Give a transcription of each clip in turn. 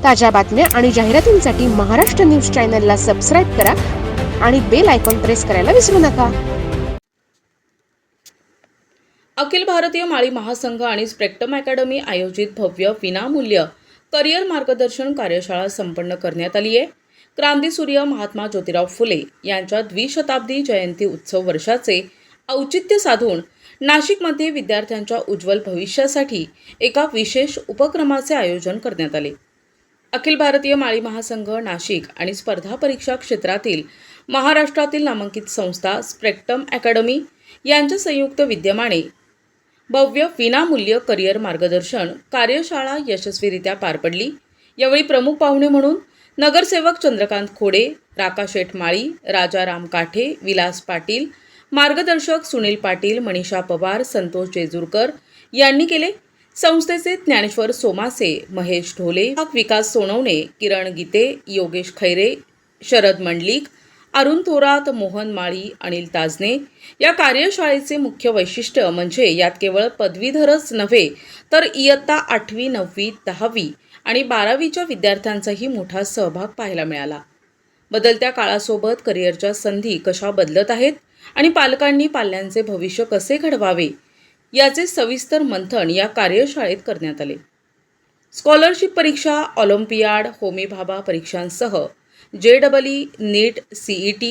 ताज्या बातम्या आणि जाहिरातींसाठी महाराष्ट्र न्यूज चॅनलला सबस्क्राईब करा आणि बेल आयकॉन प्रेस करायला विसरू नका. अखिल भारतीय माळी महासंघ आणि स्पेक्ट्रम अकॅडमी आयोजित भव्य विनामूल्य करिअर मार्गदर्शन कार्यशाळा संपन्न करण्यात आली आहे. क्रांतीसूर्य महात्मा ज्योतिराव फुले यांच्या द्विशताब्दी जयंती उत्सव वर्षाचे औचित्य साधून नाशिकमध्ये विद्यार्थ्यांच्या उज्ज्वल भविष्यासाठी एका विशेष उपक्रमाचे आयोजन करण्यात आले. अखिल भारतीय माळी महासंघ नाशिक आणि स्पर्धा परीक्षा क्षेत्रातील महाराष्ट्रातील नामांकित संस्था स्पेक्ट्रम अकॅडमी यांच्या संयुक्त विद्यमाने भव्य विनामूल्य करिअर मार्गदर्शन कार्यशाळा यशस्वीरित्या पार पडली. यावेळी प्रमुख पाहुणे म्हणून नगरसेवक चंद्रकांत खोडे, राकाशेठ माळी, राजाराम काठे, विलास पाटील, मार्गदर्शक सुनील पाटील, मनीषा पवार, संतोष जेजुरकर यांनी केले. संस्थेचे ज्ञानेश्वर सोमासे, महेश ढोले, विकास सोनवणे, किरण गीते, योगेश खैरे, शरद मंडलिक, अरुण थोरात, मोहन माळी, अनिल ताजने. या कार्यशाळेचे मुख्य वैशिष्ट्य म्हणजे यात केवळ पदवीधरच नव्हे तर इयत्ता 8वी, 9वी, 10वी आणि 12वीच्या विद्यार्थ्यांचाही मोठा सहभाग पाहायला मिळाला. बदलत्या काळासोबत करिअरच्या संधी कशा बदलत आहेत आणि पालकांनी पाल्यांचे भविष्य कसे घडवावे याचे सविस्तर मंथन या कार्यशाळेत करण्यात आले. स्कॉलरशिप परीक्षा, ऑलिम्पियाड, होमी भाभा परीक्षांसह JEE, नीट, CET,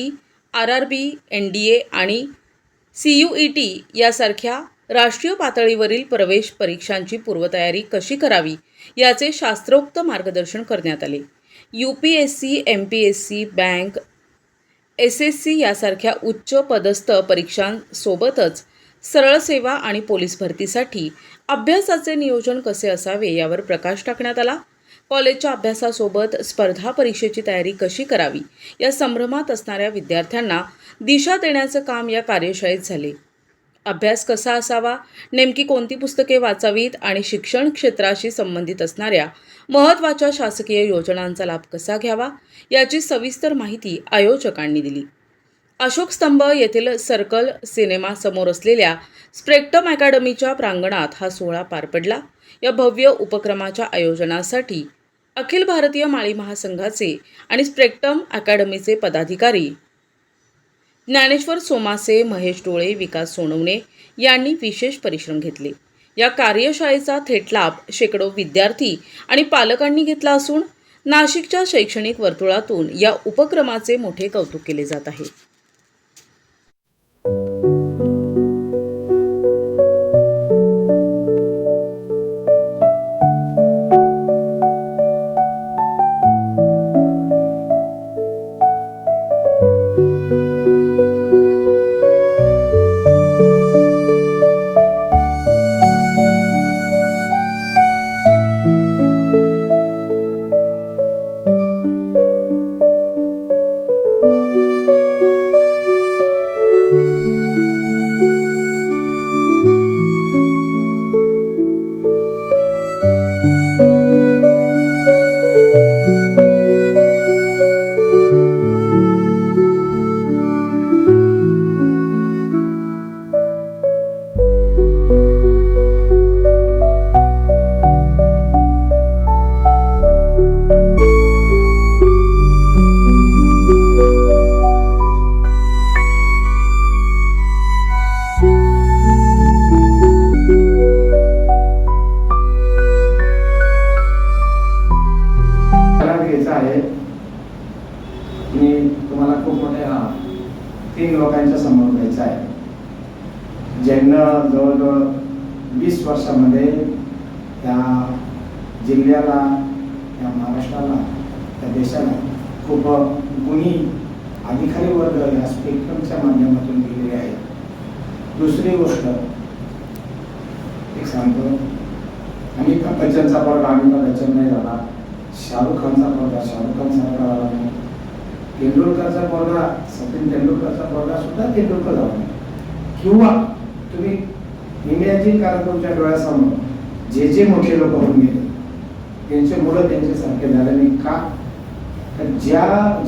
RRB, NDA आणि CUET यासारख्या राष्ट्रीय पातळीवरील प्रवेश परीक्षांची पूर्वतयारी कशी करावी याचे शास्त्रोक्त मार्गदर्शन करण्यात आले. UPSC, MPSC, बँक, SSC यासारख्या उच्च पदस्थ परीक्षांसोबतच सरळ सेवा आणि पोलीस भरतीसाठी अभ्यासाचे नियोजन कसे असावे यावर प्रकाश टाकण्यात आला. कॉलेजच्या अभ्यासासोबत स्पर्धा परीक्षेची तयारी कशी करावी या संभ्रमात असणाऱ्या विद्यार्थ्यांना दिशा देण्याचं काम या कार्यशाळेत झाले. अभ्यास कसा असावा, नेमकी कोणती पुस्तके वाचावीत आणि शिक्षण क्षेत्राशी संबंधित असणाऱ्या महत्त्वाच्या शासकीय योजनांचा लाभ कसा घ्यावा याची सविस्तर माहिती आयोजकांनी दिली. अशोक स्तंभ येथील सर्कल सिनेमा समोर असलेल्या स्पेक्ट्रम अकॅडमीच्या प्रांगणात हा सोहळा पार पडला. या भव्य उपक्रमाच्या आयोजनासाठी अखिल भारतीय माळी महासंघाचे आणि स्पेक्ट्रम अकॅडमीचे पदाधिकारी ज्ञानेश्वर सोमासे, महेश ढोळे, विकास सोनवणे यांनी विशेष परिश्रम घेतले. या कार्यशाळेचा थेट लाभ शेकडो विद्यार्थी आणि पालकांनी घेतला असून नाशिकच्या शैक्षणिक वर्तुळातून या उपक्रमाचे मोठे कौतुक केले जात आहे. मी तुम्हाला खूप मोठ्या 3 लोकांच्या समोर द्यायचं आहे, ज्यांना जवळजवळ 20 वर्षामध्ये त्या जिल्ह्याला, त्या महाराष्ट्राला, त्या देशाला खूप गुणी अधिकारी वर्ग या स्पेक्ट्रमच्या माध्यमातून दिलेले आहे. दुसरी गोष्ट एक सांगतो, अमिताभ बच्चनचा पोरगा अमिताभ बच्चन नाही झाला, शाहरुख खानचा पोरगा शाहरुख खान सारखा झाला नाही, तेंडुलकरचा पोरगा सचिन तेंडुलकरचा पोरगा सुद्धा तेंडुलकर झाला नाही. किंवा तुम्ही इमॅजिन करा तुमच्या डोळ्यासमोर जे मोठे लोक होऊन गेले त्यांचे मुलं त्यांच्यासारखे झाले नाही. का? तर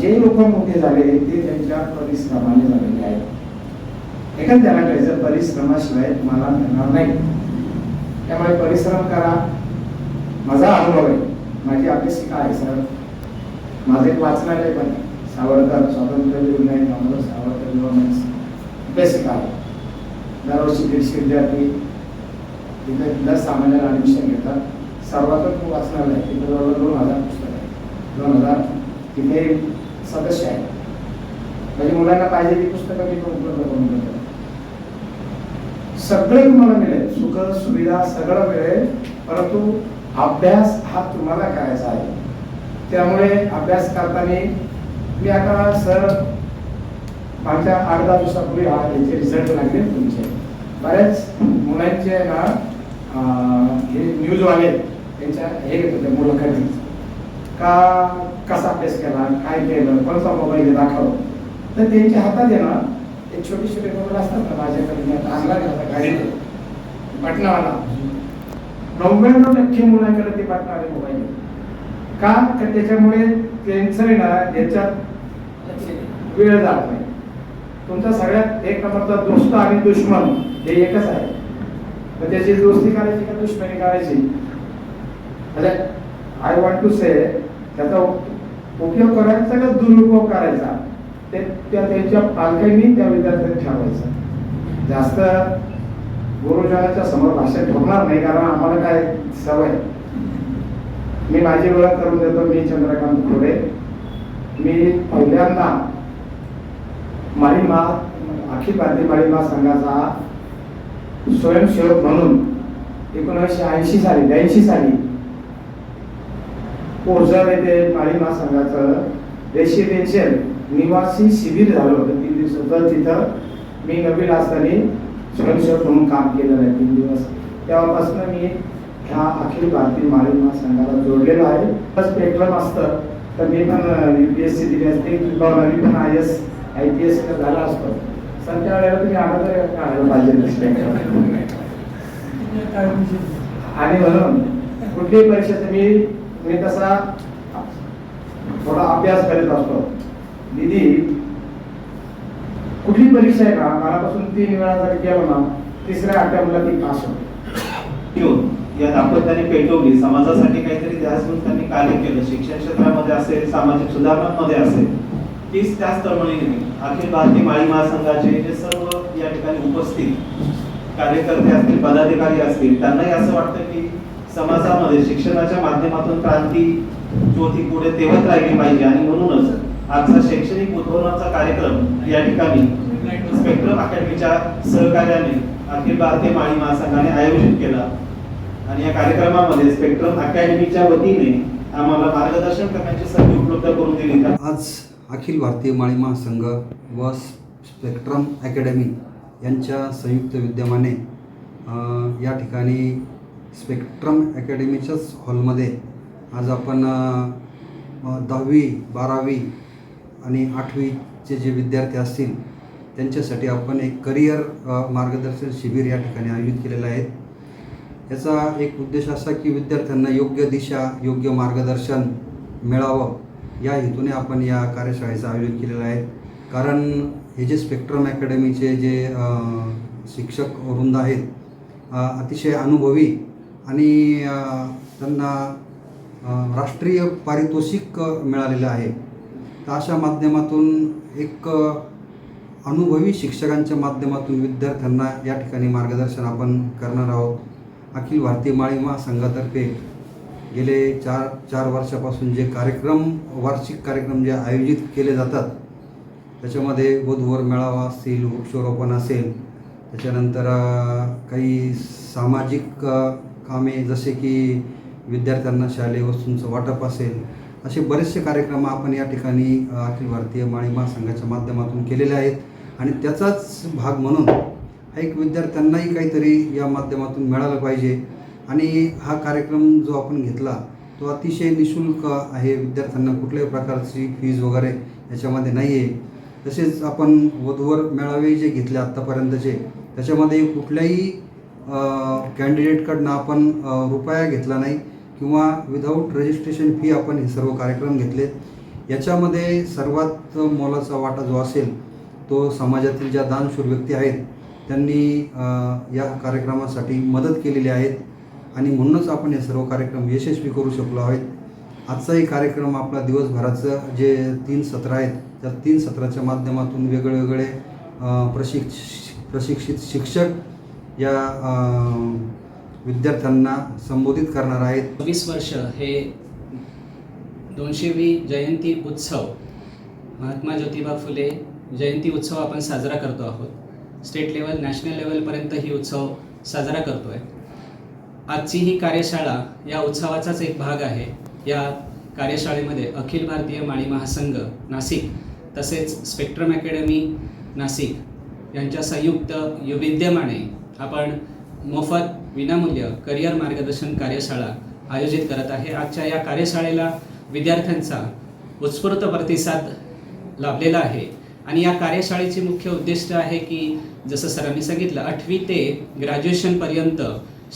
जे लोक मोठे झाले ते त्यांच्या परिश्रमाने झालेले आहेत. एखाद्याला कळायचं परिश्रमाशिवाय मला मिळणार नाही. त्यामुळे परिश्रम करा. माझा अनुभव आहे, माझी अभ्यासिका आहे सर. माझं एक वाचनालय पण आहे. सावरकर स्वातंत्र्यवीर नाही दामोदर सावरकर गव्हर्नमेंट अभ्यासिका आहे. दरवर्षी 150 विद्यार्थी तिथे लस सामान्याला ॲडमिशन घेतात. सर्वातच वाचनालय आहे. तिथे जवळजवळ 2000 पुस्तकं आहेत. 2000 तिथे सदस्य आहेत. म्हणजे मुलांना पाहिजे ती पुस्तकं मी उपलब्ध करून देतो. सगळं तुम्हाला मिळेल, सुख सुविधा सगळं मिळेल, परंतु अभ्यास हा तुम्हाला करायचा आहे. त्यामुळे अभ्यास करताना मी आता सर माझ्या 8-10 दिवसापूर्वी याचे रिझल्ट लागले तुमचे. बऱ्याच मुलांचे ना हे न्यूजवाले त्यांच्या हे घेत होते मुलाखती का कसा अभ्यास केला, काय केलं, कोणता मोबाईल दाखव. तर त्यांच्या हातात आहे ना एक छोटे छोटे मोबाईल असतात ना, माझ्याकडे आणला घालता गाडीत बटनावाला. 99% मुलांकडे ते बटनावाले मोबाईल का तर त्याच्यामुळे त्यांचं ना याच्यात वेळ जात नाही. तुमचा सगळ्यात एक नंबरचा दोस्त आणि दुश्मन हे एकच आहे. तर त्याची दोस्ती करायची का दुश्मनी करायची. म्हणजे आय वॉन्ट टू से त्याचा उपयोग करायचा का दुरुपयोग करायचा ते त्यांच्या पालकांनी त्या विद्यार्थ्यांनी ठरवायचं. जास्त गुरुजनाच्या समोर भाषण ठेवणार नाही, कारण आम्हाला काय सवय. मी माझी ओळख करून देतो. मी चंद्रकांत खोडे. मी पहिल्यांदा माळीमा अखिल भारतीय माळीमा संघाचा स्वयंसेवक म्हणून 1980 साली 82 साली ओझर येथे माळीमा संघाचं रेसिडेन्शियल निवासी शिबिर झालं होतं 3 दिवसाचं. तिथं मी नवीन असताना स्वयंसेवक म्हणून काम केलेलं आहे 3 दिवस. तेव्हापासून मी ह्या अखिल भारतीय माळीमा संघाला जोडलेलो आहे. स्पेक्ट्रम असतं तर मी पण UPSC दिली असते किंवा मी पण IS झाला असतो. सध्या वेळेला तुम्ही अगोदर पाहिजे स्पेक्ट्रम. आणि म्हणून कुठल्याही परीक्षेचा मी तसा थोडा अभ्यास करीत असतो. दीदी कुठली परीक्षा आहे का मनापासून 3 वेळा जर केलं ना 3ऱ्या अटेम्प्टला ती पास होते. या दाम्पत्याने पेटवली, समाजासाठी काहीतरी ध्यास घेऊन त्यांनी कार्य केलं. शिक्षण क्षेत्रामध्ये असेल, सामाजिक सुधारणांमध्ये असेल, तीच त्याच तरुणीने अखिल भारतीय माळी महासंघाचे जे सर्व या ठिकाणी उपस्थित कार्यकर्ते असतील, पदाधिकारी असतील, त्यांनाही असं वाटतं की समाजामध्ये शिक्षणाच्या माध्यमातून क्रांती ज्योती पुढे तेवत राहिली पाहिजे. आणि म्हणूनच आजचा शैक्षणिक उद्भवनाचा कार्यक्रम या ठिकाणी स्पेक्ट्रम अकॅडमीच्या सहकार्याने अखिल भारतीय माळी महासंघाने आयोजित केला. आणि या कार्यक्रमामध्ये स्पेक्ट्रम अकॅडमीच्या वतीने आम्हाला मार्गदर्शन करण्याची संधी उपलब्ध करून दिली. आज अखिल भारतीय माळी महासंघ व स्पेक्ट्रम अकॅडमी यांच्या संयुक्त विद्यमाने या ठिकाणी स्पेक्ट्रम अकॅडमीच्याच हॉलमध्ये आज आपण 10वी 12वी आणि 8वीचे जे विद्यार्थी असतील त्यांच्यासाठी आपण एक करिअर मार्गदर्शन शिबिर या ठिकाणी आयोजित केलेलं आहे. याचा एक उद्देश असा की विद्यार्थ्यांना योग्य दिशा, योग्य मार्गदर्शन मिळावं या हेतूने आपण या कार्यशाळेचं आयोजन केलेलं आहे. कारण हे जे स्पेक्ट्रम अकॅडमीचे जे शिक्षक वृंद आहेत अतिशय अनुभवी आणि त्यांना राष्ट्रीय पारितोषिक मिळालेलं आहे. तर अशा माध्यमातून एक अनुभवी शिक्षकांच्या माध्यमातून विद्यार्थ्यांना या ठिकाणी मार्गदर्शन आपण करणार आहोत. अखिल भारतीय माळी महासंघातर्फे गेले 4 वर्षापासून जे वार्षिक कार्यक्रम जे आयोजित केले जातात त्याच्यामध्ये वधूवर मेळावा असतील, वृक्षारोपण असेल, त्याच्यानंतर काही सामाजिक कामे जसे की विद्यार्थ्यांना शालेय वस्तूंचं वाटप असेल, असे बरेचसे कार्यक्रम आपण या ठिकाणी अखिल भारतीय माळी महासंघाच्या माध्यमातून केलेले आहेत. आणि त्याचाच भाग म्हणून एक विद्यार्थ्यांनाही काहीतरी या माध्यमातून मिळालं पाहिजे. आणि हा कार्यक्रम जो आपण घेतला तो अतिशय निःशुल्क आहे. विद्यार्थ्यांना कुठल्याही प्रकारची फीज वगैरे याच्यामध्ये नाही आहे. तसेच आपण वधूवर मेळावे जे घेतले आत्तापर्यंतचे त्याच्यामध्ये कुठल्याही कॅन्डिडेटकडनं आपण रुपया घेतला नाही किंवा विदाऊट रजिस्ट्रेशन फी आपण हे सर्व कार्यक्रम घेतलेत. याच्यामध्ये सर्वात मोलाचा वाटा जो असेल तो समाजातील ज्या दानशूर व्यक्ती आहेत त्यांनी या कार्यक्रमासाठी मदत केलेली आहेत. आणि म्हणूनच आपण हे सर्व कार्यक्रम यशस्वी करू शकलो आहोत. आजचाही कार्यक्रम आपला दिवसभराचं जे 3 सत्र आहेत त्या 3 सत्राच्या माध्यमातून वेगवेगळे प्रशिक्षित शिक्षक या विद्यार्थ्यांना संबोधित करणार आहेत. 20 वर्ष हे 200वी जयंती उत्सव महात्मा ज्योतिबा फुले जयंती उत्सव आपण साजरा करतो आहोत. स्टेट लेवल नॅशनल लेवलपर्यंत ही उत्सव साजरा करतो आहे. आजची ही कार्यशाळा या उत्सवाचाच एक भाग आहे. या कार्यशाळेमध्ये अखिल भारतीय माळी महासंघ नाशिक तसेच स्पेक्ट्रम अकॅडमी नाशिक यांच्या संयुक्त विद्यमाने आपण मोफत विनामूल्य करिअर मार्गदर्शन कार्यशाळा आयोजित करत आहे. आजच्या या कार्यशाळेला विद्यार्थ्यांचा उत्स्फूर्त प्रतिसाद लाभलेला आहे आणि या कार्यशाळेचे मुख्य उद्दिष्ट आहे की जसं सरांनी सांगितलं 8वी ते ग्रॅज्युएशनपर्यंत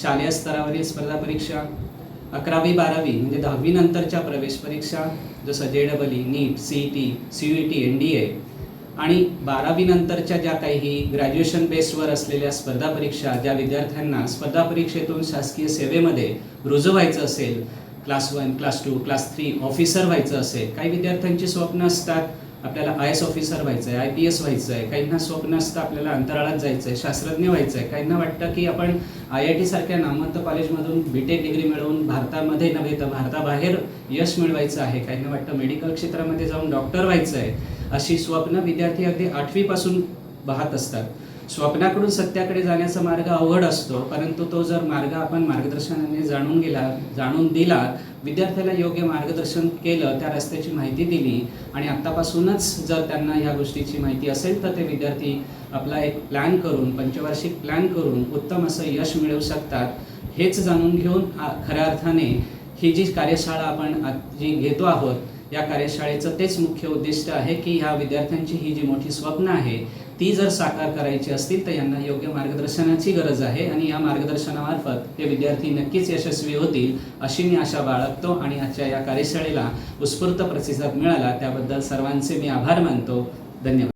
शालेय स्तरावरील स्पर्धा परीक्षा, 11वी 12वी म्हणजे 10वी नंतरच्या प्रवेश परीक्षा जसं JEE, नीट, CET, CUET, NDA आणि 12वी नंतरच्या ज्या काही ग्रॅज्युएशन बेसवर असलेल्या स्पर्धा परीक्षा, ज्या विद्यार्थ्यांना स्पर्धा परीक्षेतून शासकीय सेवेमध्ये रुजू व्हायचं असेल, क्लास 1, क्लास 2, क्लास 3 ऑफिसर व्हायचं असेल. काही विद्यार्थ्यांची स्वप्न असतात आपल्याला IAS ऑफिसर व्हायचं आहे, IPS व्हायचं आहे. काहींना स्वप्न असतं आपल्याला अंतराळात जायचं आहे, शास्त्रज्ञ व्हायचं आहे. काहींना वाटतं की आपण IIT सारख्या नामवंत कॉलेजमधून BTech डिग्री मिळवून भारतामध्ये नव्हे तर भारताबाहेर यश मिळवायचं आहे. काहींना वाटतं मेडिकल क्षेत्रामध्ये जाऊन डॉक्टर व्हायचं आहे. अशी स्वप्न विद्यार्थी अगदी 8वीपासून पाहत असतात. स्वप्नाकडून सत्याकडे जाण्याचा मार्ग अवघड असतो, परंतु तो जर मार्ग आपण मार्गदर्शनाने जाणून दिला, विद्यार्थ्याला योग्य मार्गदर्शन केलं, त्या रस्त्याची माहिती दिली आणि आत्तापासूनच जर त्यांना ह्या गोष्टीची माहिती असेल तर ते विद्यार्थी आपला एक प्लॅन करून, पंचवार्षिक प्लॅन करून उत्तम असं यश मिळवू शकतात. हेच जाणून घेऊन खऱ्या अर्थाने ही जी कार्यशाळा आपण जी घेतो आहोत या कार्यशाळेचं तेच मुख्य उद्दिष्ट आहे की ह्या विद्यार्थ्यांची ही जी मोठी स्वप्न आहे ती जर साकार करायची असतील तर यांना योग्य मार्गदर्शनाची गरज आहे आणि या मार्गदर्शनामार्फत हे विद्यार्थी नक्कीच यशस्वी होतील अशी मी आशा बाळगतो आणि आजच्या या कार्यशाळेला उत्स्फूर्त प्रतिसाद मिळाला त्याबद्दल सर्वांचे मी आभार मानतो. धन्यवाद.